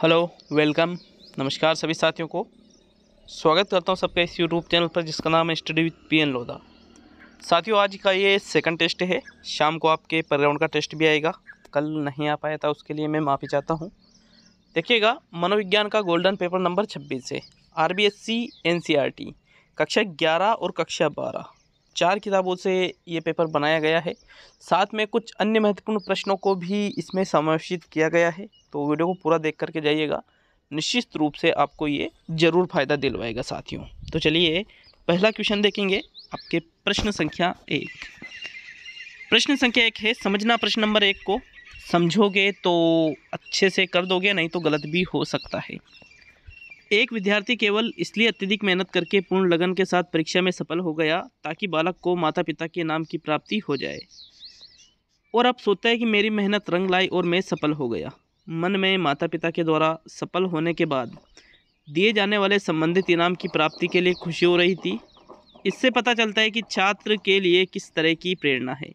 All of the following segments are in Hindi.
हेलो, वेलकम, नमस्कार सभी साथियों को। स्वागत करता हूं सबका इस यूट्यूब चैनल पर जिसका नाम है स्टडी विद पीएन लोधा। साथियों, आज का ये सेकंड टेस्ट है। शाम को आपके पर्यावरण का टेस्ट भी आएगा। कल नहीं आ पाया था, उसके लिए मैं माफ़ी चाहता हूं। देखिएगा, मनोविज्ञान का गोल्डन पेपर नंबर 26 है। आरबीएससी एनसीईआरटी कक्षा 11 और कक्षा 12 4 किताबों से ये पेपर बनाया गया है। साथ में कुछ अन्य महत्वपूर्ण प्रश्नों को भी इसमें समावेशित किया गया है। तो वीडियो को पूरा देख करके जाइएगा, निश्चित रूप से आपको ये ज़रूर फ़ायदा दिलवाएगा साथियों। तो चलिए पहला क्वेश्चन देखेंगे। आपके प्रश्न संख्या 1 है। समझना प्रश्न नंबर 1 को। समझोगे तो अच्छे से कर दोगे, नहीं तो गलत भी हो सकता है। एक विद्यार्थी केवल इसलिए अत्यधिक मेहनत करके पूर्ण लगन के साथ परीक्षा में सफल हो गया ताकि बालक को माता पिता के नाम की प्राप्ति हो जाए, और अब सोचता है कि मेरी मेहनत रंग लाई और मैं सफल हो गया। मन में माता पिता के द्वारा सफल होने के बाद दिए जाने वाले संबंधित इनाम की प्राप्ति के लिए खुशी हो रही थी। इससे पता चलता है कि छात्र के लिए किस तरह की प्रेरणा है।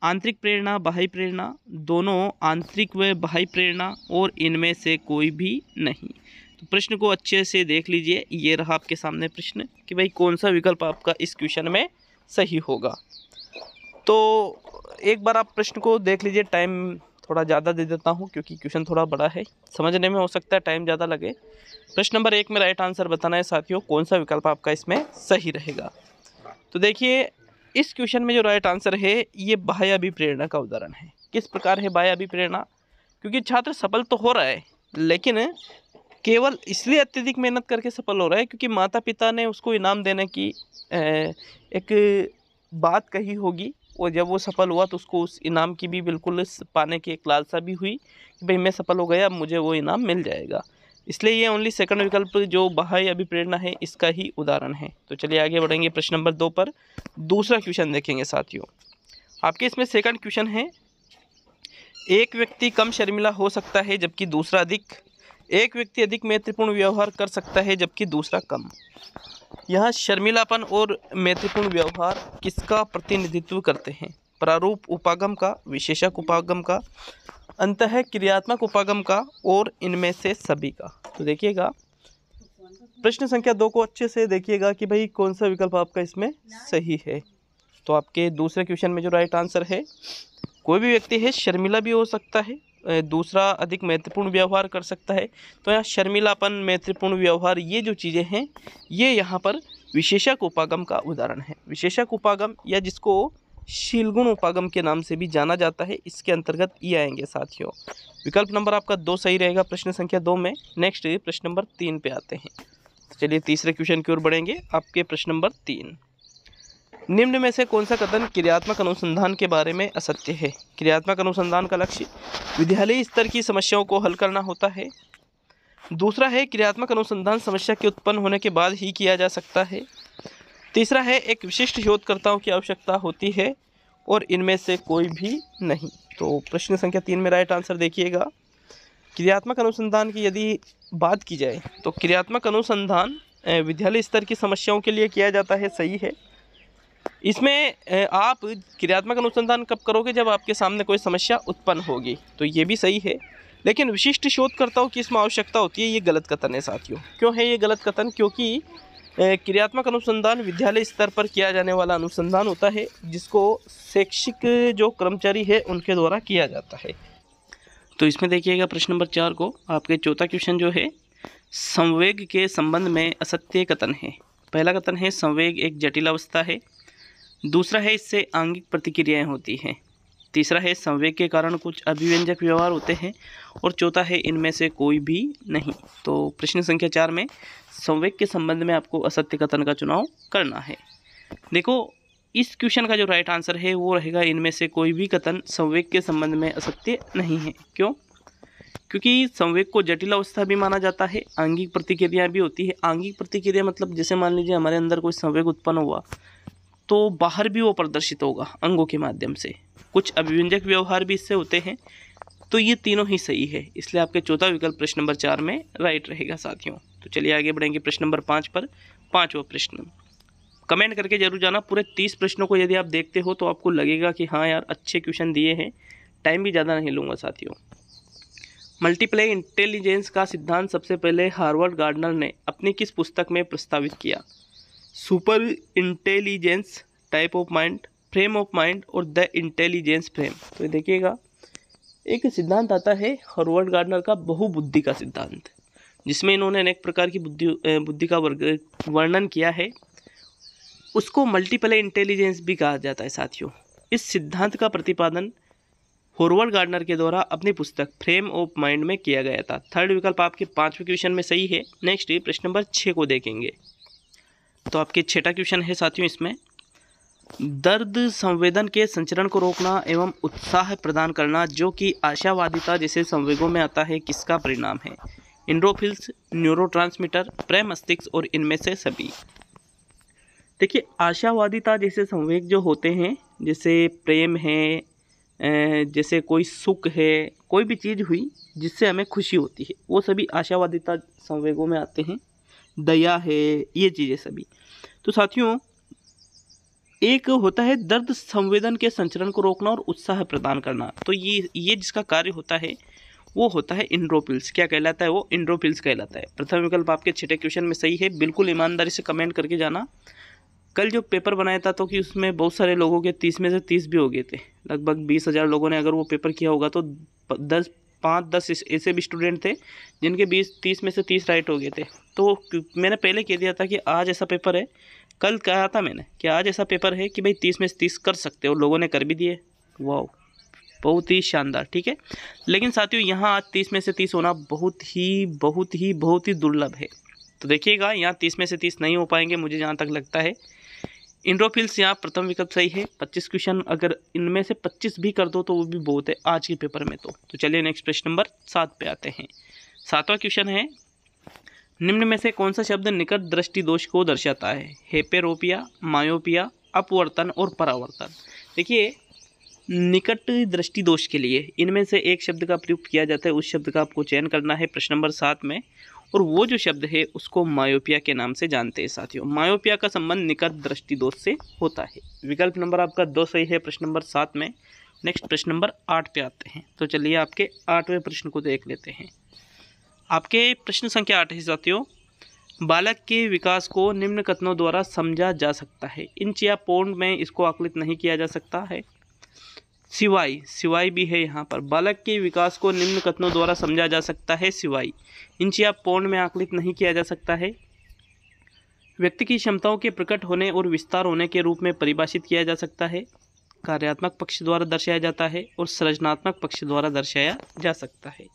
आंतरिक प्रेरणा, बाह्य प्रेरणा, दोनों, आंतरिक व बाह्य प्रेरणा, और इनमें से कोई भी नहीं। तो प्रश्न को अच्छे से देख लीजिए। ये रहा आपके सामने प्रश्न कि भाई कौन सा विकल्प आपका इस क्वेश्चन में सही होगा। तो एक बार आप प्रश्न को देख लीजिए। टाइम थोड़ा ज़्यादा दे देता हूँ क्योंकि क्वेश्चन थोड़ा बड़ा है, समझने में हो सकता है टाइम ज़्यादा लगे। प्रश्न नंबर 1 में राइट आंसर बताना है साथियों, कौन सा विकल्प आपका इसमें सही रहेगा। तो देखिए, इस क्वेश्चन में जो राइट आंसर है ये बाह्य अभिप्रेरणा का उदाहरण है। किस प्रकार है बाह्य अभिप्रेरणा? क्योंकि छात्र सफल तो हो रहा है, लेकिन केवल इसलिए अत्यधिक मेहनत करके सफल हो रहा है क्योंकि माता पिता ने उसको इनाम देने की एक बात कही होगी, और जब वो सफल हुआ तो उसको उस इनाम की भी बिल्कुल पाने की एक लालसा भी हुई कि भाई मैं सफल हो गया, अब मुझे वो इनाम मिल जाएगा। इसलिए ये ओनली सेकंड विकल्प जो बाह्य अभिप्रेरणा है इसका ही उदाहरण है। तो चलिए आगे बढ़ेंगे प्रश्न नंबर 2 पर। दूसरा क्वेश्चन देखेंगे साथियों। आपके इसमें सेकंड क्वेश्चन है, एक व्यक्ति कम शर्मिला हो सकता है जबकि दूसरा अधिक। एक व्यक्ति अधिक मैत्रीपूर्ण व्यवहार कर सकता है जबकि दूसरा कम। यहाँ शर्मिलापन और मैत्रीपूर्ण व्यवहार किसका प्रतिनिधित्व करते हैं? प्रारूप उपागम का, विशेषक उपागम का, अंतः क्रियात्मक उपागम का, और इनमें से सभी का। तो देखिएगा, प्रश्न संख्या 2 को अच्छे से देखिएगा कि भाई कौन सा विकल्प आपका इसमें सही है। तो आपके दूसरे क्वेश्चन में जो राइट आंसर है, कोई भी व्यक्ति है शर्मिला भी हो सकता है, दूसरा अधिक महत्वपूर्ण व्यवहार कर सकता है। तो यहाँ शर्मिलापन, मैत्रीपूर्ण व्यवहार, ये जो चीज़ें हैं ये यहाँ पर विशेषक उपागम का उदाहरण है। विशेषक उपागम, या जिसको शीलगुण उपागम के नाम से भी जाना जाता है, इसके अंतर्गत ये आएंगे साथियों। विकल्प नंबर आपका 2 सही रहेगा प्रश्न संख्या 2 में। नेक्स्ट प्रश्न नंबर 3 पे आते हैं। तो चलिए तीसरे क्वेश्चन की ओर बढ़ेंगे। आपके प्रश्न नंबर 3, निम्न में से कौन सा कथन क्रियात्मक अनुसंधान के बारे में असत्य है? क्रियात्मक अनुसंधान का लक्ष्य विद्यालयी स्तर की समस्याओं को हल करना होता है। दूसरा है, क्रियात्मक अनुसंधान समस्या के उत्पन्न होने के बाद ही किया जा सकता है। तीसरा है, एक विशिष्ट शोधकर्ताओं की आवश्यकता होती है, और इनमें से कोई भी नहीं। तो प्रश्न संख्या 3 में राइट आंसर देखिएगा। क्रियात्मक अनुसंधान की यदि बात की जाए तो क्रियात्मक अनुसंधान विद्यालय स्तर की समस्याओं के लिए किया जाता है, सही है। इसमें आप क्रियात्मक अनुसंधान कब करोगे? जब आपके सामने कोई समस्या उत्पन्न होगी, तो ये भी सही है। लेकिन विशिष्ट शोधकर्ताओं की इसमें आवश्यकता होती है, ये गलत कथन है साथियों। क्यों है ये गलत कथन? क्योंकि क्रियात्मक अनुसंधान विद्यालय स्तर पर किया जाने वाला अनुसंधान होता है, जिसको शैक्षिक जो कर्मचारी है उनके द्वारा किया जाता है। तो इसमें देखिएगा प्रश्न नंबर 4 को, आपके चौथा क्वेश्चन जो है, संवेग के संबंध में असत्य कथन है। पहला कथन है, संवेग एक जटिल अवस्था है। दूसरा है, इससे आंगिक प्रतिक्रियाएं होती हैं। तीसरा है, संवेग के कारण कुछ अभिव्यंजक व्यवहार होते हैं। और चौथा है, इनमें से कोई भी नहीं। तो प्रश्न संख्या 4 में संवेग के संबंध में आपको असत्य कथन का चुनाव करना है। देखो, इस क्वेश्चन का जो राइट आंसर है वो रहेगा, इनमें से कोई भी कथन संवेग के संबंध में असत्य नहीं है। क्यों? क्योंकि संवेग को जटिल अवस्था भी माना जाता है, आंगिक प्रतिक्रिया भी होती है। आंगिक प्रतिक्रिया मतलब जैसे मान लीजिए हमारे अंदर कोई संवेग उत्पन्न हुआ तो बाहर भी वो प्रदर्शित होगा अंगों के माध्यम से। कुछ अभिव्यंजक व्यवहार भी इससे होते हैं। तो ये तीनों ही सही है, इसलिए आपके चौथा विकल्प प्रश्न नंबर 4 में राइट रहेगा साथियों। तो चलिए आगे बढ़ेंगे प्रश्न नंबर 5 पर। 5वां प्रश्न, कमेंट करके जरूर जाना। पूरे 30 प्रश्नों को यदि आप देखते हो तो आपको लगेगा कि हाँ यार अच्छे क्वेश्चन दिए हैं। टाइम भी ज़्यादा नहीं लूँगा साथियों। मल्टीप्लाई इंटेलिजेंस का सिद्धांत सबसे पहले हार्वर्ड गार्डनर ने अपनी किस पुस्तक में प्रस्तावित किया? Super intelligence, type of mind, frame of mind और द इंटेलिजेंस फ्रेम। तो देखिएगा, एक सिद्धांत आता है हार्वर्ड गार्डनर का, बहुबुद्धि का सिद्धांत, जिसमें इन्होंने अनेक प्रकार की बुद्धि का वर्णन किया है। उसको मल्टीप्लाई इंटेलिजेंस भी कहा जाता है साथियों। इस सिद्धांत का प्रतिपादन हार्वर्ड गार्डनर के द्वारा अपनी पुस्तक फ्रेम ऑफ माइंड में किया गया था। थर्ड विकल्प आपके 5वें क्वेश्चन में सही है। नेक्स्ट प्रश्न नंबर 6 को देखेंगे। तो आपके 6वां क्वेश्चन है साथियों, इसमें दर्द संवेदन के संचरण को रोकना एवं उत्साह प्रदान करना जो कि आशावादिता जैसे संवेगों में आता है, किसका परिणाम है? एंडोर्फिन्स, न्यूरोट्रांसमीटर, प्रमस्तिष्क और इनमें से सभी। देखिए, आशावादिता जैसे संवेग जो होते हैं, जैसे प्रेम है, जैसे कोई सुख है, कोई भी चीज़ हुई जिससे हमें खुशी होती है, वो सभी आशावादिता संवेगों में आते हैं। दया है, ये चीज़ें सभी। तो साथियों, एक होता है दर्द संवेदन के संचरण को रोकना और उत्साह प्रदान करना। तो ये जिसका कार्य होता है वो होता है एंडोर्फिन्स। क्या कहलाता है? वो एंडोर्फिन्स कहलाता है। प्रथम विकल्प आपके 6वें क्वेश्चन में सही है। बिल्कुल ईमानदारी से कमेंट करके जाना। कल जो पेपर बनाया था तो कि उसमें बहुत सारे लोगों के 30 में से 30 भी हो गए थे। लगभग 20,000 लोगों ने अगर वो पेपर किया होगा तो 5-10 ऐसे भी स्टूडेंट थे जिनके 30 में से 30 राइट हो गए थे। तो मैंने पहले कह दिया था कि आज ऐसा पेपर है, कल कहा था मैंने कि आज ऐसा पेपर है कि भाई 30 में से 30 कर सकते हो, लोगों ने कर भी दिए। वाह, बहुत ही शानदार। ठीक है, लेकिन साथियों यहाँ आज 30 में से 30 होना बहुत ही दुर्लभ है। तो देखिएगा, यहाँ 30 में से 30 नहीं हो पाएंगे मुझे जहाँ तक लगता है। एंडोर्फिन्स यहाँ प्रथम विकल्प सही है। 25 क्वेश्चन अगर इनमें से 25 भी कर दो तो वो भी बहुत है आज के पेपर में। तो चलिए नेक्स्ट प्रश्न नंबर 7 पे आते हैं। 7वां क्वेश्चन है, निम्न में से कौन सा शब्द निकट दृष्टि दोष को दर्शाता है? हेपेरोपिया, मायोपिया, अपवर्तन और परावर्तन। देखिए, निकट दृष्टि दोष के लिए इनमें से एक शब्द का प्रयोग किया जाता है। उस शब्द का आपको चयन करना है प्रश्न नंबर 7 में, और वो जो शब्द है उसको मायोपिया के नाम से जानते हैं साथियों। मायोपिया का संबंध निकट दृष्टि दोष से होता है। विकल्प नंबर आपका 2 सही है प्रश्न नंबर 7 में। नेक्स्ट प्रश्न नंबर 8 पे आते हैं। तो चलिए आपके 8वें प्रश्न को देख लेते हैं। आपके प्रश्न संख्या 8 है साथियों, बालक के विकास को निम्न कथनों द्वारा समझा जा सकता है। इंच या पौंड में इसको आकलित नहीं किया जा सकता है। सिवाय भी है यहाँ पर। बालक के विकास को निम्न कथनों द्वारा समझा जा सकता है, सिवाय इंच या पौंड में आकलित नहीं किया जा सकता है। व्यक्ति की क्षमताओं के प्रकट होने और विस्तार होने के रूप में परिभाषित किया जा सकता है। कार्यात्मक पक्ष द्वारा दर्शाया जाता है और सृजनात्मक पक्ष द्वारा दर्शाया जा सकता है।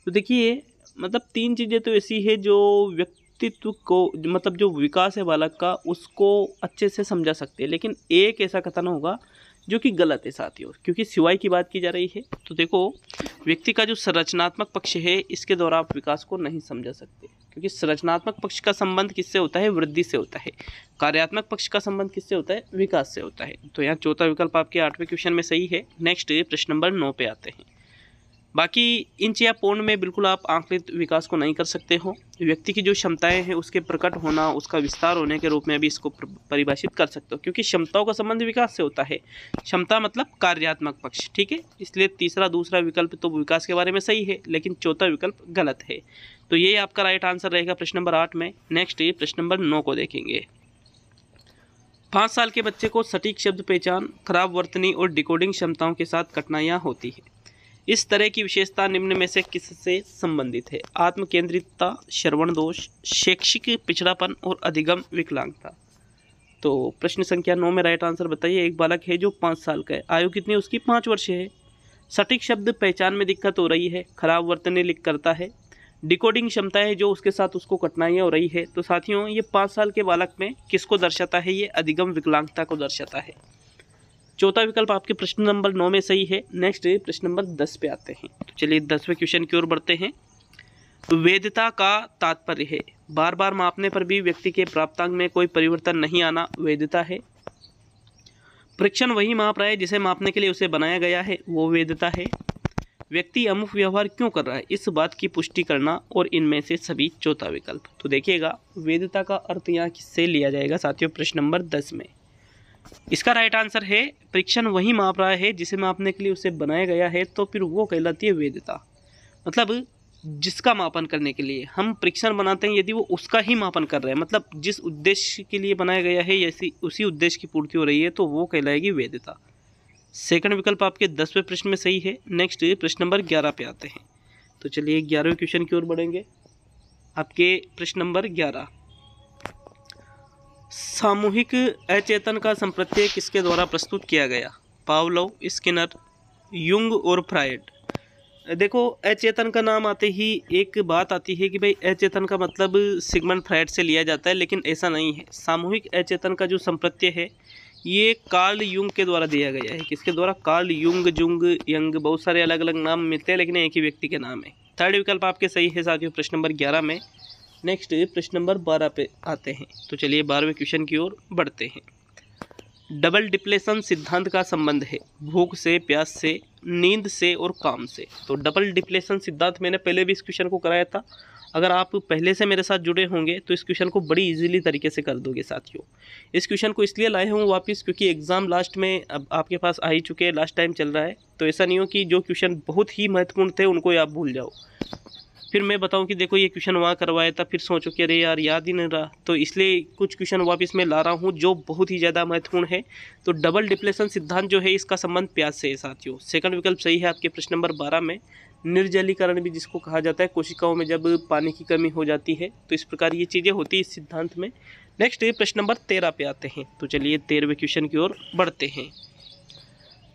तो देखिए, मतलब 3 चीज़ें तो ऐसी है जो व्यक्तित्व को, मतलब जो विकास है बालक का, उसको अच्छे से समझा सकते हैं। लेकिन एक ऐसा कथन होगा जो कि गलत है साथियों, क्योंकि सिवाय की बात की जा रही है। तो देखो, व्यक्ति का जो संरचनात्मक पक्ष है इसके द्वारा आप विकास को नहीं समझा सकते, क्योंकि संरचनात्मक पक्ष का संबंध किससे होता है? वृद्धि से होता है। कार्यात्मक पक्ष का संबंध किससे होता है? विकास से होता है। तो यहाँ 4वां विकल्प आपके 8वें क्वेश्चन में सही है। नेक्स्ट प्रश्न नंबर 9 पे आते हैं। बाकी इंच या पौंड में बिल्कुल आप आंकलित विकास को नहीं कर सकते हो। व्यक्ति की जो क्षमताएं हैं उसके प्रकट होना, उसका विस्तार होने के रूप में भी इसको परिभाषित कर सकते हो, क्योंकि क्षमताओं का संबंध विकास से होता है। क्षमता मतलब कार्यात्मक पक्ष। ठीक है, इसलिए तीसरा दूसरा विकल्प तो विकास के बारे में सही है, लेकिन 4वां विकल्प गलत है। तो ये आपका राइट आंसर रहेगा प्रश्न नंबर 8 में। नेक्स्ट ये प्रश्न नंबर 9 को देखेंगे। 5 साल के बच्चे को सटीक शब्द पहचान, खराब वर्तनी और डिकोडिंग क्षमताओं के साथ कठिनाइयाँ होती है। इस तरह की विशेषता निम्न में से किससे संबंधित है? आत्म केंद्रितता, श्रवण दोष, शैक्षिक पिछड़ापन और अधिगम विकलांगता। तो प्रश्न संख्या 9 में राइट आंसर बताइए। एक बालक है जो 5 साल का है, आयु कितनी उसकी? 5 वर्ष है। सटीक शब्द पहचान में दिक्कत हो रही है, खराब वर्तनी लिख करता है, डिकोडिंग क्षमता है जो उसके साथ उसको कठिनाइयाँ हो रही है। तो साथियों, ये 5 साल के बालक में किसको दर्शाता है? ये अधिगम विकलांगता को दर्शाता है। 4वां विकल्प आपके प्रश्न नंबर 9 में सही है। नेक्स्ट प्रश्न नंबर 10 पे आते हैं। तो चलिए 10वें क्वेश्चन की ओर बढ़ते हैं। वैधता का तात्पर्य है बार बार मापने पर भी व्यक्ति के प्राप्तांक में कोई परिवर्तन नहीं आना, वैधता है। परीक्षण वही माप रहा है जिसे मापने के लिए उसे बनाया गया है, वो वैधता है। व्यक्ति अमुक व्यवहार क्यों कर रहा है, इस बात की पुष्टि करना, और इनमें से सभी 4वां विकल्प। तो देखिएगा, वैधता का अर्थ यहाँ किससे लिया जाएगा साथियों? प्रश्न नंबर 10 में। इसका राइट आंसर है परीक्षण वही माप रहा है जिसे मापने के लिए उसे बनाया गया है, तो फिर वो कहलाती है वैधता। मतलब जिसका मापन करने के लिए हम परीक्षण बनाते हैं, यदि वो उसका ही मापन कर रहे हैं, मतलब जिस उद्देश्य के लिए बनाया गया है यदि उसी उद्देश्य की पूर्ति हो रही है, तो वो कहलाएगी वैधता। सेकंड विकल्प आपके 10वें प्रश्न में सही है। नेक्स्ट प्रश्न नंबर 11 पे आते हैं। तो चलिए 11वें क्वेश्चन की ओर बढ़ेंगे। आपके प्रश्न नंबर 11, सामूहिक अचेतन का संप्रत्यय किसके द्वारा प्रस्तुत किया गया? पावलोव, स्किनर, युंग और फ्रायड। देखो, अचेतन का नाम आते ही एक बात आती है कि भाई अचेतन का मतलब सिगमंड फ्रायड से लिया जाता है, लेकिन ऐसा नहीं है। सामूहिक अचेतन का जो संप्रत्यय है ये कार्ल युंग के द्वारा दिया गया है। किसके द्वारा? कार्ल युंग, जुंग, यंग, बहुत सारे अलग अलग नाम मिलते हैं, लेकिन एक ही व्यक्ति के नाम है। थर्ड विकल्प आपके सही है साथियों, प्रश्न नंबर 11 में। नेक्स्ट प्रश्न नंबर 12 पे आते हैं। तो चलिए 12वें क्वेश्चन की ओर बढ़ते हैं। डबल डिप्लेशन सिद्धांत का संबंध है भूख से, प्यास से, नींद से और काम से। तो डबल डिप्लेशन सिद्धांत मैंने पहले भी इस क्वेश्चन को कराया था। अगर आप पहले से मेरे साथ जुड़े होंगे तो इस क्वेश्चन को बड़ी इजीली तरीके से कर दोगे साथियों। इस क्वेश्चन को इसलिए लाए हूँ वापस क्योंकि एग्जाम लास्ट में अब आपके पास आ ही चुके हैं, लास्ट टाइम चल रहा है। तो ऐसा नहीं हो कि जो क्वेश्चन बहुत ही महत्वपूर्ण थे उनको आप भूल जाओ, फिर मैं बताऊं कि देखो ये क्वेश्चन वहाँ करवाया था, फिर सोचो कि अरे यार याद ही नहीं रहा। तो इसलिए कुछ क्वेश्चन वापस मैं ला रहा हूँ जो बहुत ही ज़्यादा महत्वपूर्ण है। तो डबल डिप्लेशन सिद्धांत जो है इसका संबंध प्यास से है साथियों। सेकंड विकल्प सही है आपके प्रश्न नंबर 12 में। निर्जलीकरण भी जिसको कहा जाता है, कोशिकाओं में जब पानी की कमी हो जाती है, तो इस प्रकार ये चीज़ें होती है इस सिद्धांत में। नेक्स्ट प्रश्न नंबर 13 पे आते हैं। तो चलिए 13वें क्वेश्चन की ओर बढ़ते हैं।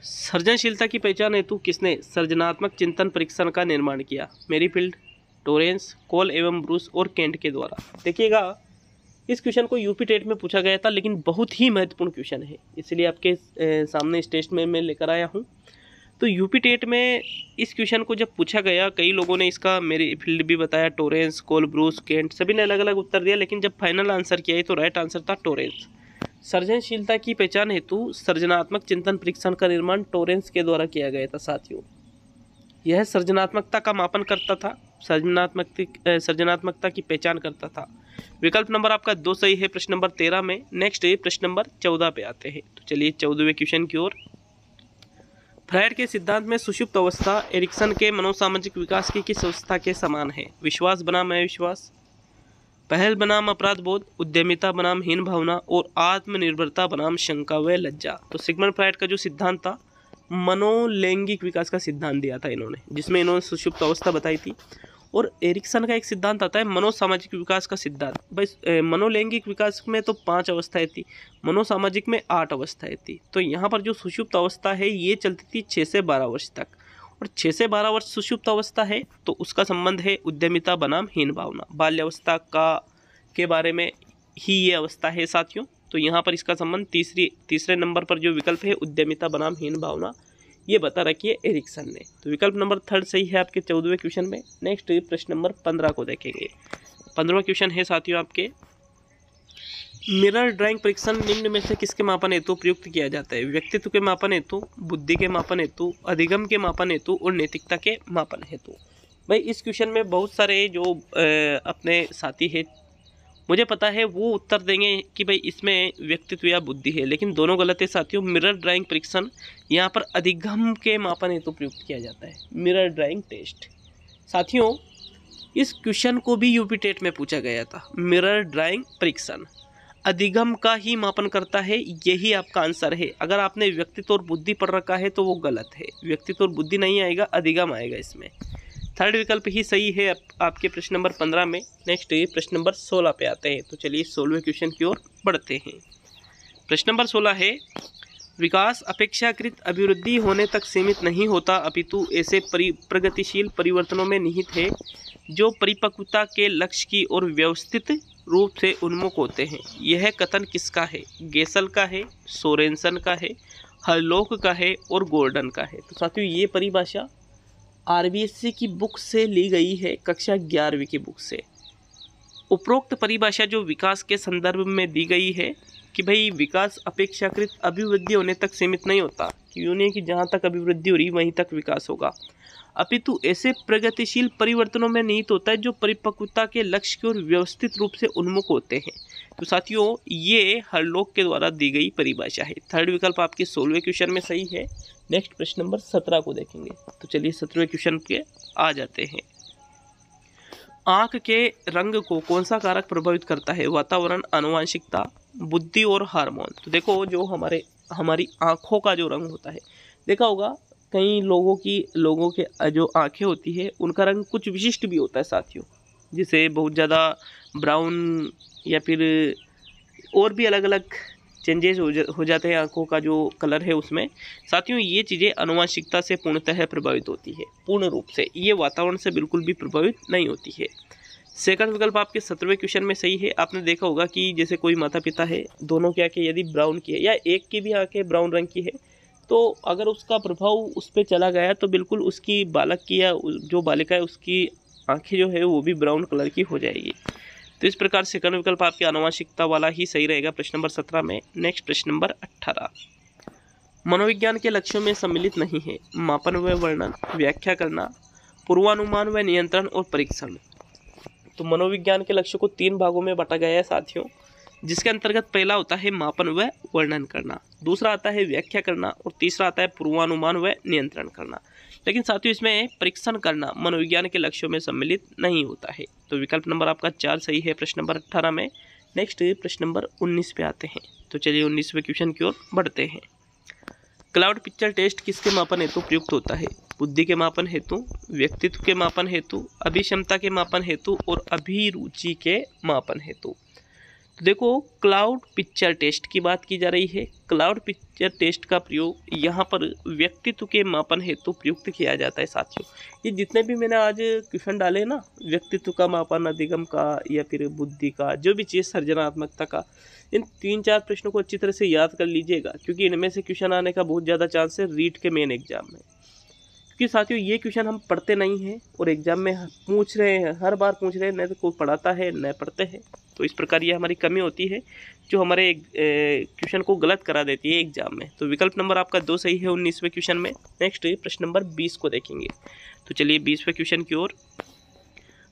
सृजनशीलता की पहचान हेतु किसने सृजनात्मक चिंतन परीक्षण का निर्माण किया? मेरीफील्ड, टोरेंस, कोल एवं ब्रूस और केंट के द्वारा। देखिएगा, इस क्वेश्चन को यूपी टेट में पूछा गया था, लेकिन बहुत ही महत्वपूर्ण क्वेश्चन है, इसलिए आपके सामने इस टेस्ट में मैं लेकर आया हूँ। तो यूपी टेट में इस क्वेश्चन को जब पूछा गया, कई लोगों ने इसका मेरी फील्ड भी बताया, टोरेंस, कोल, ब्रूस, केंट, सभी ने अलग अलग उत्तर दिया, लेकिन जब फाइनल आंसर किया तो राइट आंसर था टोरेंस। सृजनशीलता की पहचान हेतु सृजनात्मक चिंतन परीक्षण का निर्माण टोरेंस के द्वारा किया गया था साथियों। यह सृजनात्मकता का मापन करता था, सृजनात्मकता की पहचान करता था। विकल्प नंबर आपका 2 सही है प्रश्न नंबर 13 में। नेक्स्ट प्रश्न नंबर 14 पे आते हैं। तो चलिए 14वें क्वेश्चन की ओर। फ्रायड के सिद्धांत में सुषुप्त अवस्था एरिक्सन के मनोसामाजिक विकास की किस अवस्था के समान है? विश्वास बनाम अविश्वास, पहल बनाम अपराध बोध, उद्यमिता बनाम हीन भावना और आत्मनिर्भरता बनाम शंका व लज्जा। तो सिगमंड फ्रायड का जो सिद्धांत था, मनोलैंगिक विकास का सिद्धांत दिया था इन्होंने, जिसमें इन्होंने सुषुप्त अवस्था बताई थी। और एरिक्सन का एक सिद्धांत आता है मनोसामाजिक विकास का सिद्धांत। भाई मनोलैंगिक विकास में तो 5 अवस्थाएं थी, मनोसामाजिक में 8 अवस्थाएं थी। तो यहाँ पर जो सुषुप्त अवस्था है ये चलती थी 6 से 12 वर्ष तक, और 6 से 12 वर्ष सुषुप्त अवस्था है तो उसका संबंध है उद्यमिता बनाम हीन भावना। बाल्यावस्था के बारे में ही ये अवस्था है साथियों। तो यहाँ पर इसका संबंध तीसरे नंबर पर जो विकल्प है उद्यमिता बनाम हीन भावना, ये बता रखी है एरिक्सन ने। तो विकल्प नंबर 3 सही है आपके 14वें क्वेश्चन में। नेक्स्ट प्रश्न नंबर 15 को देखेंगे। 15वां क्वेश्चन है साथियों आपके, मिरर ड्राइंग परीक्षण निम्न में से किसके मापन हेतु प्रयुक्त किया जाता है? व्यक्तित्व के मापन हेतु, बुद्धि के मापन हेतु, अधिगम के मापन हेतु और नैतिकता के मापन हेतु। भाई इस क्वेश्चन में बहुत सारे जो अपने साथी है, मुझे पता है वो उत्तर देंगे कि भाई इसमें व्यक्तित्व या बुद्धि है, लेकिन दोनों गलत है साथियों। मिरर ड्राइंग परीक्षण यहाँ पर अधिगम के मापन हेतु प्रयुक्त किया जाता है, मिरर ड्राइंग टेस्ट। साथियों इस क्वेश्चन को भी यूपी टेट में पूछा गया था। मिरर ड्राइंग परीक्षण अधिगम का ही मापन करता है, यही आपका आंसर है। अगर आपने व्यक्तित्व और बुद्धि पढ़ रखा है तो वो गलत है, व्यक्तित्व और बुद्धि नहीं आएगा, अधिगम आएगा इसमें। थर्ड विकल्प ही सही है आपके प्रश्न नंबर 15 में। नेक्स्ट प्रश्न नंबर 16 पे आते हैं। तो चलिए 16वें क्वेश्चन की ओर बढ़ते हैं। प्रश्न नंबर 16 है, विकास अपेक्षाकृत अभिवृद्धि होने तक सीमित नहीं होता, अपितु ऐसे प्रगतिशील परिवर्तनों में निहित है जो परिपक्वता के लक्ष्य की ओर व्यवस्थित रूप से उन्मुख होते हैं। यह कथन किसका है? गेसल का है, सोरेनसन का है, हरलोक का है और गोर्डन का है। तो साथियों ये परिभाषा आरबीएससी की बुक से ली गई है, कक्षा 11वीं की बुक से। उपरोक्त परिभाषा जो विकास के संदर्भ में दी गई है कि भाई विकास अपेक्षाकृत अभिवृद्धि होने तक सीमित नहीं होता, यूँ नहीं कि जहाँ तक अभिवृद्धि हो रही वहीं तक विकास होगा, अपितु ऐसे प्रगतिशील परिवर्तनों में निहित होता है जो परिपक्वता के लक्ष्य की ओर व्यवस्थित रूप से उन्मुख होते हैं। तो साथियों ये हरलोक के द्वारा दी गई परिभाषा है। थर्ड विकल्प आपके 16वें क्वेश्चन में सही है। नेक्स्ट प्रश्न नंबर 17 को देखेंगे। तो चलिए 17वें क्वेश्चन पे आ जाते हैं। आँख के रंग को कौन सा कारक प्रभावित करता है? वातावरण, आनुवंशिकता, बुद्धि और हार्मोन। तो देखो, जो हमारी आँखों का जो रंग होता है, देखा होगा कई लोगों के जो आँखें होती है उनका रंग कुछ विशिष्ट भी होता है साथियों, जिसे बहुत ज़्यादा ब्राउन या फिर और भी अलग अलग चेंजेस हो जाते हैं आँखों का जो कलर है उसमें। साथियों, ये चीज़ें आनुवंशिकता से पूर्णतः प्रभावित होती है, पूर्ण रूप से। ये वातावरण से बिल्कुल भी प्रभावित नहीं होती है। सेकंड विकल्प आपके 17वें क्वेश्चन में सही है। आपने देखा होगा कि जैसे कोई माता पिता है, दोनों की आँखें यदि ब्राउन की है या एक की भी आँखें ब्राउन रंग की है, तो अगर उसका प्रभाव उस पर चला गया तो बिल्कुल उसकी बालक की या जो बालिका है उसकी आँखें जो है वो भी ब्राउन कलर की हो जाएगी। तो इस प्रकार सेकंड विकल्प आपकी आनुवंशिकता वाला ही सही रहेगा प्रश्न नंबर 17 में। नेक्स्ट प्रश्न नंबर 18, मनोविज्ञान के लक्ष्यों में सम्मिलित नहीं है। मापन व वर्णन, व्याख्या करना, पूर्वानुमान व नियंत्रण और परीक्षण। तो मनोविज्ञान के लक्ष्यों को 3 भागों में बांटा गया है साथियों, जिसके अंतर्गत पहला होता है मापन व वर्णन करना, दूसरा आता है व्याख्या करना और तीसरा आता है पूर्वानुमान व नियंत्रण करना। लेकिन साथियों, इसमें परीक्षण करना मनोविज्ञान के लक्ष्यों में सम्मिलित नहीं होता है। तो विकल्प नंबर आपका 4 सही है प्रश्न नंबर 18 में। नेक्स्ट प्रश्न नंबर 19 पे आते हैं। तो चलिए 19वें क्वेश्चन की ओर बढ़ते हैं। क्लाउड पिक्चर टेस्ट किसके मापन हेतु प्रयुक्त होता है? बुद्धि के मापन हेतु, व्यक्तित्व के मापन हेतु, अभिक्षमता के मापन हेतु और अभिरुचि के मापन हेतु। तो देखो, क्लाउड पिक्चर टेस्ट की बात की जा रही है। क्लाउड पिक्चर टेस्ट का प्रयोग यहाँ पर व्यक्तित्व के मापन हेतु प्रयुक्त किया जाता है साथियों। ये जितने भी मैंने आज क्वेश्चन डाले ना, व्यक्तित्व का मापन, अधिगम का या फिर बुद्धि का, जो भी चीज़ सृजनात्मकता का, इन 3-4 प्रश्नों को अच्छी तरह से याद कर लीजिएगा, क्योंकि इनमें से क्वेश्चन आने का बहुत ज़्यादा चांस है रीट के मेन एग्जाम में। क्योंकि साथियों, ये क्वेश्चन हम पढ़ते नहीं हैं और एग्जाम में पूछ रहे हैं, हर बार पूछ रहे हैं, न तो कोई पढ़ाता है न पढ़ते हैं। तो इस प्रकार ये हमारी कमी होती है जो हमारे क्वेश्चन को गलत करा देती है एग्जाम में। तो विकल्प नंबर आपका 2 सही है 19वें क्वेश्चन में। नेक्स्ट प्रश्न नंबर 20 को देखेंगे। तो चलिए 20वें क्वेश्चन की ओर।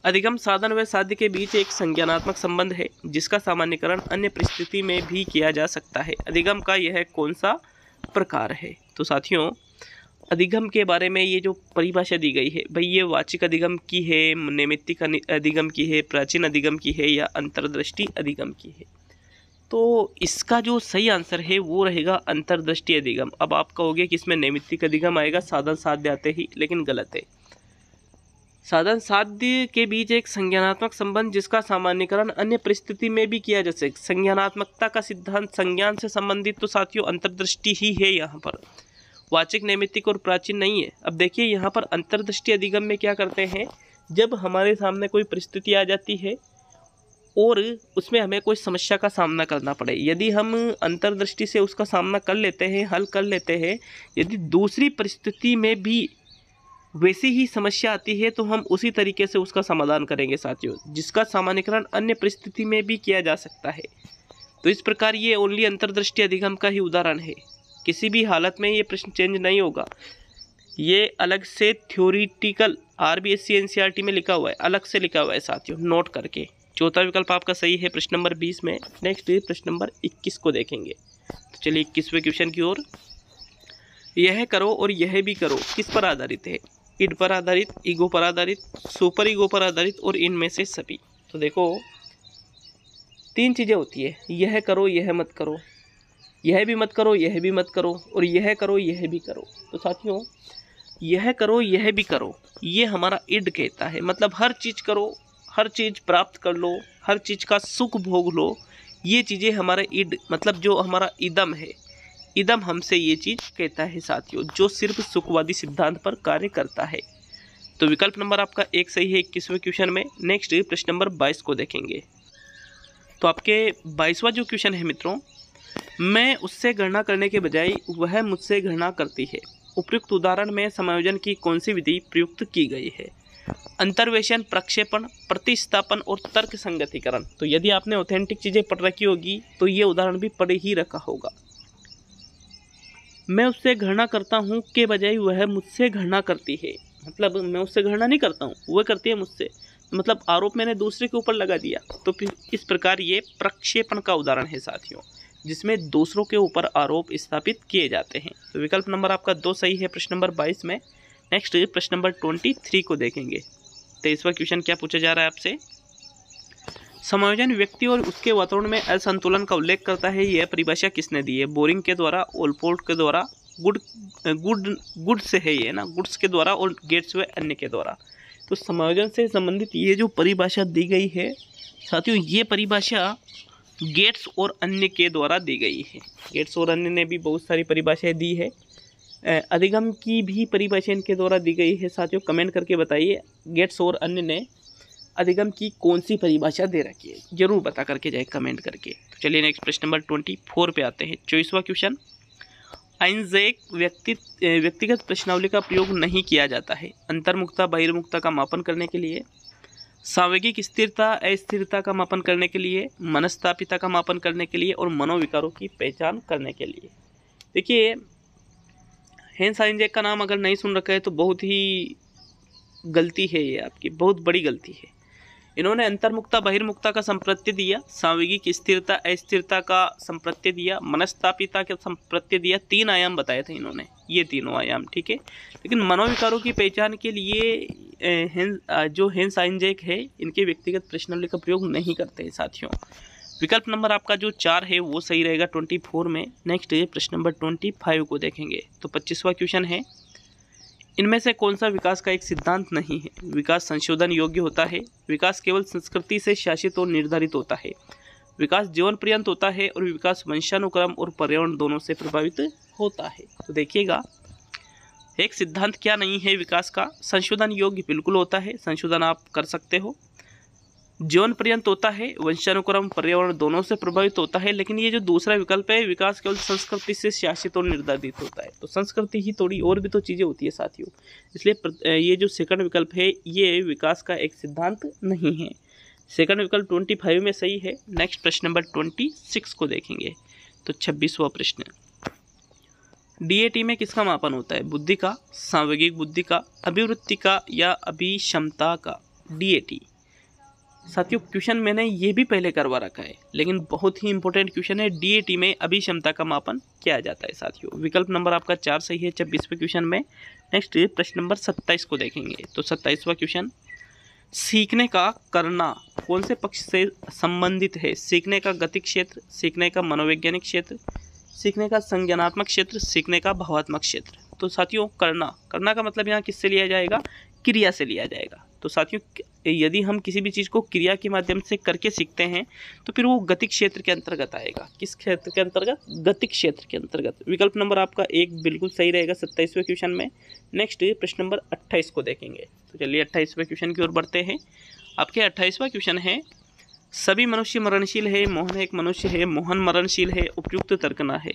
अधिगम साधन व साध्य के बीच एक संज्ञानात्मक संबंध है जिसका सामान्यीकरण अन्य परिस्थिति में भी किया जा सकता है। अधिगम का यह कौन सा प्रकार है? तो साथियों, अधिगम के बारे में ये जो परिभाषा दी गई है भाई, ये वाचिक अधिगम की है, नैमित्तिक अधिगम की है, प्राचीन अधिगम की है या अंतर्दृष्टि अधिगम की है? तो इसका जो सही आंसर है वो रहेगा अंतर्दृष्टि अधिगम। अब आप कहोगे कि इसमें नैमित्तिक अधिगम आएगा साधन साध्य आते ही, लेकिन गलत है। साधन साध्य के बीच एक संज्ञानात्मक संबंध जिसका सामान्यीकरण अन्य परिस्थिति में भी किया जा सकता। संज्ञानात्मकता का सिद्धांत संज्ञान से संबंधित तो साथियों अंतर्दृष्टि ही है, यहाँ पर वाचिक, नैमित्तिक और प्राचीन नहीं है। अब देखिए यहाँ पर अंतर्दृष्टि अधिगम में क्या करते हैं, जब हमारे सामने कोई परिस्थिति आ जाती है और उसमें हमें कोई समस्या का सामना करना पड़े, यदि हम अंतर्दृष्टि से उसका सामना कर लेते हैं, हल कर लेते हैं, यदि दूसरी परिस्थिति में भी वैसी ही समस्या आती है तो हम उसी तरीके से उसका समाधान करेंगे साथियों, जिसका सामान्यीकरण अन्य परिस्थिति में भी किया जा सकता है। तो इस प्रकार ये ओनली अंतर्दृष्टि अधिगम का ही उदाहरण है। किसी भी हालत में ये प्रश्न चेंज नहीं होगा। ये अलग से थ्योरिटिकल RBSc NCERT में लिखा हुआ है, अलग से लिखा हुआ है साथियों, नोट करके। चौथा विकल्प आपका सही है प्रश्न नंबर 20 में। नेक्स्ट प्रश्न नंबर 21 को देखेंगे। तो चलिए 21वें क्वेश्चन की ओर। यह करो और यह भी करो किस पर आधारित है? इड पर आधारित, ईगो पर आधारित, सुपर ईगो पर आधारित और इनमें से सभी। तो देखो, 3 चीज़ें होती है, यह करो, यह मत करो, यह भी मत करो, यह भी मत करो, और यह करो, यह भी करो। तो साथियों, यह करो, यह भी करो, ये हमारा इड कहता है। मतलब हर चीज़ करो, हर चीज़ प्राप्त कर लो, हर चीज़ का सुख भोग लो, ये चीज़ें हमारे इड, मतलब जो हमारा इदम है, इदम हमसे ये चीज़ कहता है साथियों, जो सिर्फ सुखवादी सिद्धांत पर कार्य करता है। तो विकल्प नंबर आपका 1 सही है 21वें क्वेश्चन में। नेक्स्ट प्रश्न नंबर 22 को देखेंगे। तो आपके 22वां जो क्वेश्चन है मित्रों, मैं उससे गणना करने के बजाय वह मुझसे गणना करती है। उपयुक्त उदाहरण में समायोजन की कौन सी विधि प्रयुक्त की गई है? अंतर्वेशन, प्रक्षेपण, प्रतिस्थापन और तर्क संगतिकरण। तो यदि आपने ऑथेंटिक चीज़ें पढ़ रखी होगी तो ये उदाहरण भी पढ़ ही रखा होगा। मैं उससे घृणा करता हूँ के बजाय वह मुझसे घृणा करती है। मतलब मैं उससे घृणा नहीं करता हूँ, वह करती है मुझसे, मतलब आरोप मैंने दूसरे के ऊपर लगा दिया। तो फिर इस प्रकार ये प्रक्षेपण का उदाहरण है साथियों। जिसमें दूसरों के ऊपर आरोप स्थापित किए जाते हैं। तो विकल्प नंबर आपका 2 सही है प्रश्न नंबर 22 में। नेक्स्ट प्रश्न नंबर 23 को देखेंगे। 23वां क्वेश्चन क्या पूछा जा रहा है आपसे। समायोजन व्यक्ति और उसके वातावरण में असंतुलन का उल्लेख करता है, यह परिभाषा किसने दी है। बोरिंग के द्वारा, ओलपोर्ट के द्वारा, गुड से है ये ना, गुड्स के द्वारा और गेट्स व अन्य के द्वारा। तो समायोजन से संबंधित ये जो परिभाषा दी गई है साथियों, ये परिभाषा गेट्स और अन्य के द्वारा दी गई है। गेट्स और अन्य ने भी बहुत सारी परिभाषाएं दी है। अधिगम की भी परिभाषा इनके द्वारा दी गई है। साथियों कमेंट करके बताइए गेट्स और अन्य ने अधिगम की कौन सी परिभाषा दे रखी है, जरूर बता करके जाए कमेंट करके। तो चलिए नेक्स्ट प्रश्न नंबर 24 पे आते हैं। 24वां क्वेश्चन। आइंजैक व्यक्तिगत प्रश्नावली का प्रयोग नहीं किया जाता है। अंतर्मुखता बहिर्मुखता का मापन करने के लिए, सांवेगिक स्थिरता अस्थिरता का मापन करने के लिए, मनस्तापिता का मापन करने के लिए और मनोविकारों की पहचान करने के लिए। देखिए हेंस आइंजैक का नाम अगर नहीं सुन रखा है तो बहुत ही गलती है, ये आपकी बहुत बड़ी गलती है। इन्होंने अंतर्मुखता बहिर्मुखता का संप्रत्यय दिया, सांवेगिक स्थिरता अस्थिरता का संप्रत्यय दिया, मनस्तापिता का संप्रत्यय दिया। 3 आयाम बताए थे इन्होंने, ये तीनों आयाम ठीक है। लेकिन मनोविकारों की पहचान के लिए जो हेंस आइंजैक है इनके व्यक्तिगत प्रश्नावली का प्रयोग नहीं करते हैं साथियों। विकल्प नंबर आपका जो 4 है वो सही रहेगा 24 में। नेक्स्ट है प्रश्न नंबर 25 को देखेंगे। तो 25वां क्वेश्चन है। इनमें से कौन सा विकास का एक सिद्धांत नहीं है। विकास संशोधन योग्य होता है, विकास केवल संस्कृति से शासित और निर्धारित होता है, विकास जीवन पर्यंत होता है और विकास वंशानुक्रम और पर्यावरण दोनों से प्रभावित होता है। तो देखिएगा एक सिद्धांत क्या नहीं है विकास का। संशोधन योग्य बिल्कुल होता है, संशोधन आप कर सकते हो। जीवन पर्यंत होता है, वंशानुक्रम पर्यावरण दोनों से प्रभावित होता है। लेकिन ये जो दूसरा विकल्प है विकास केवल संस्कृति से शासित और निर्धारित होता है, तो संस्कृति ही थोड़ी और भी तो चीज़ें होती है साथियों। इसलिए ये जो सेकंड विकल्प है ये विकास का एक सिद्धांत नहीं है। सेकंड विकल्प 25 में सही है। नेक्स्ट प्रश्न नंबर 26 को देखेंगे। तो 26वां प्रश्न। डीएटी में किसका मापन होता है। बुद्धि का, सांवेगिक बुद्धि का, अभिवृत्ति का या अभिक्षमता का। डीएटी साथियों क्वेश्चन मैंने ये भी पहले करवा रखा है, लेकिन बहुत ही इंपॉर्टेंट क्वेश्चन है। डीएटी में अभिक्षमता का मापन किया जाता है साथियों। विकल्प नंबर आपका 4 सही है 26वें क्वेश्चन में। नेक्स्ट प्रश्न नंबर 27 को देखेंगे। तो 27वां क्वेश्चन। सीखने का करना कौन से पक्ष से संबंधित है। सीखने का गति क्षेत्र, सीखने का मनोवैज्ञानिक क्षेत्र, सीखने का संज्ञानात्मक क्षेत्र, सीखने का भावात्मक क्षेत्र। तो साथियों करना का मतलब यहाँ किससे लिया जाएगा, क्रिया से लिया जाएगा। तो साथियों यदि हम किसी भी चीज़ को क्रिया के माध्यम से करके सीखते हैं तो फिर वो गति क्षेत्र के अंतर्गत आएगा। किस क्षेत्र के अंतर्गत, गति क्षेत्र के अंतर्गत। विकल्प नंबर आपका 1 बिल्कुल सही रहेगा 27वें क्वेश्चन में। नेक्स्ट प्रश्न नंबर 28 को देखेंगे। तो चलिए 28वें क्वेश्चन की ओर बढ़ते हैं। आपके 28वां क्वेश्चन है। सभी मनुष्य मरणशील है, मोहन एक मनुष्य है, मोहन मरणशील है, उपयुक्त तर्कना है।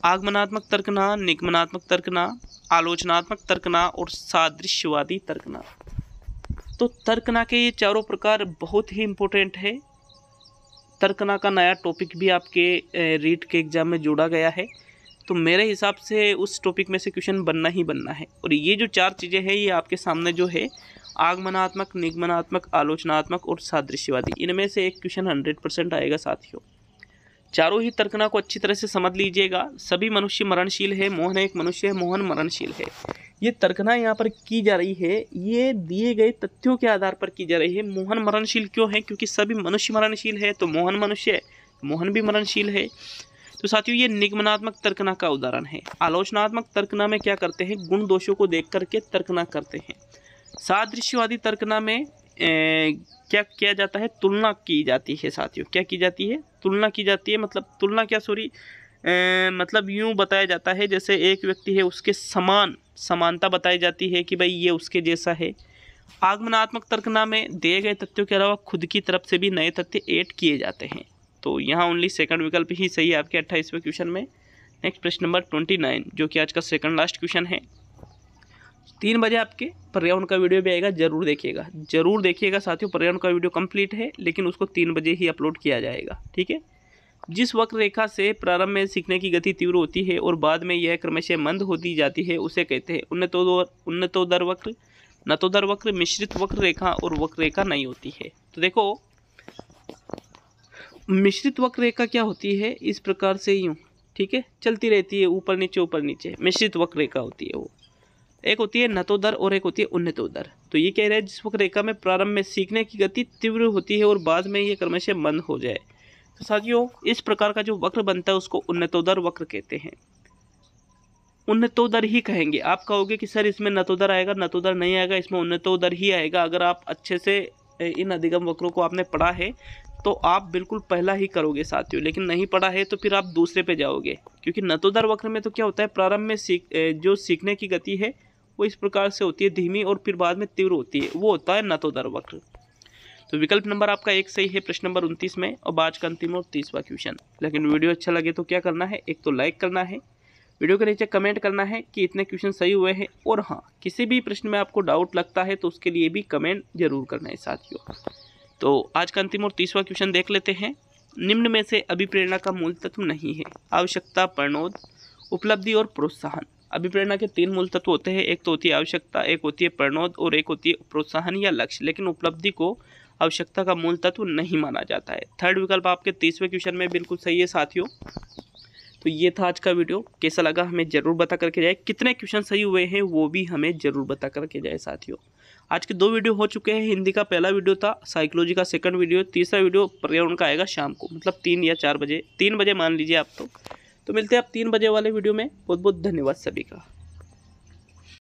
आगमनात्मक तर्कना, निगमनात्मक तर्कना, आलोचनात्मक तर्कना और सादृश्यवादी तर्कना। तो तर्कना के ये चारों प्रकार बहुत ही इम्पोर्टेंट है। तर्कना का नया टॉपिक भी आपके रीट के एग्जाम में जोड़ा गया है, तो मेरे हिसाब से उस टॉपिक में से क्वेश्चन बनना ही बनना है। और ये जो 4 चीज़ें हैं ये आपके सामने जो है आगमनात्मक, निगमनात्मक, आलोचनात्मक और सादृश्यवादी, इनमें से एक क्वेश्चन 100% आएगा साथियों। चारों ही तर्कना को अच्छी तरह से समझ लीजिएगा। सभी मनुष्य मरणशील है, मोहन एक मनुष्य है, मोहन मरणशील है। ये तर्कना यहाँ पर की जा रही है, ये दिए गए तथ्यों के आधार पर की जा रही है। मोहन मरणशील क्यों है, क्योंकि सभी मनुष्य मरणशील है, तो मोहन मनुष्य है, मोहन भी मरणशील है। तो साथियों ये निगमनात्मक तर्कना का उदाहरण है। आलोचनात्मक तर्कना में क्या करते हैं, गुण दोषों को देख करके तर्कना करते हैं। सादृश्यवादी तर्कना में क्या किया जाता है, तुलना की जाती है साथियों। क्या की जाती है, तुलना की जाती है। मतलब तुलना क्या, सॉरी मतलब यूँ बताया जाता है जैसे एक व्यक्ति है उसके समानता बताई जाती है कि भाई ये उसके जैसा है। आगमनात्मक तर्कना में दिए गए तथ्यों के अलावा खुद की तरफ से भी नए तथ्य ऐड किए जाते हैं। तो यहाँ ओनली सेकंड विकल्प ही सही है आपके 28वें क्वेश्चन में। नेक्स्ट प्रश्न नंबर 29 जो कि आज का सेकंड लास्ट क्वेश्चन है। 3 बजे आपके पर्यावरण का वीडियो भी आएगा, जरूर देखिएगा साथियों। पर्यावरण का वीडियो कंप्लीट है लेकिन उसको 3 बजे ही अपलोड किया जाएगा, ठीक है। जिस वक्र रेखा से प्रारंभ में सीखने की गति तीव्र होती है और बाद में यह क्रमशः मंद होती जाती है उसे कहते हैं उन्नतोदर वक्र, नतोदर वक्र, मिश्रित वक्र रेखा और वक्र रेखा नहीं होती है। तो देखो मिश्रित वक्र रेखा क्या होती है, इस प्रकार से यूँ, ठीक है, चलती रहती है ऊपर नीचे, मिश्रित वक्र रेखा होती है वो। एक होती है नतोदर और एक होती है उन्नतोदर। तो ये कह रहा है जिस वक्र रेखा में प्रारंभ में सीखने की गति तीव्र होती है और बाद में ये क्रमशः मंद हो जाए। तो साथियों इस प्रकार का जो वक्र बनता है उसको उन्नतोदर वक्र कहते हैं, उन्नतोदर ही कहेंगे। आप कहोगे कि सर इसमें नतोदर आएगा, नतोदर नहीं आएगा, इसमें उन्नतोदर ही आएगा। अगर आप अच्छे से इन अधिगम वक्रों को आपने पढ़ा है तो आप बिल्कुल पहला ही करोगे साथियों, लेकिन नहीं पढ़ा है तो फिर आप दूसरे पे जाओगे, क्योंकि नतोदर वक्र में तो क्या होता है, प्रारंभ में जो सीखने की गति है वो इस प्रकार से होती है धीमी और फिर बाद में तीव्र होती है, वो होता है नतोदर वक्र। तो विकल्प नंबर आपका 1 सही है प्रश्न नंबर 29 में। और आज का अंतिम और 30वां क्वेश्चन। लेकिन वीडियो अच्छा लगे तो क्या करना है, एक तो लाइक करना है, वीडियो के नीचे कमेंट करना है कि इतने क्वेश्चन सही हुए हैं, और हाँ किसी भी प्रश्न में आपको डाउट लगता है तो उसके लिए भी कमेंट जरूर करना है साथियों। तो आज का अंतिम और 30वां क्वेश्चन देख लेते हैं। निम्न में से अभिप्रेरणा का मूल तत्व नहीं है। आवश्यकता, प्रणोद, उपलब्धि और प्रोत्साहन। अभिप्रेरणा के 3 मूल तत्व होते हैं, एक तो होती है आवश्यकता, एक होती है प्रणोद और एक होती है प्रोत्साहन या लक्ष्य। लेकिन उपलब्धि को आवश्यकता का मूल तत्व नहीं माना जाता है। थर्ड विकल्प आपके 30वें क्वेश्चन में बिल्कुल सही है साथियों। तो ये था आज का वीडियो, कैसा लगा हमें जरूर बता करके जाए, कितने क्वेश्चन सही हुए हैं वो भी हमें जरूर बता करके जाए साथियों। आज के 2 वीडियो हो चुके हैं। हिंदी का पहला वीडियो था, साइकोलॉजी का सेकंड वीडियो, तीसरा वीडियो पर्यावरण का आएगा शाम को, मतलब 3 या 4 बजे, 3 बजे मान लीजिए आप। तो मिलते हैं आप 3 बजे वाले वीडियो में। बहुत बहुत धन्यवाद सभी का।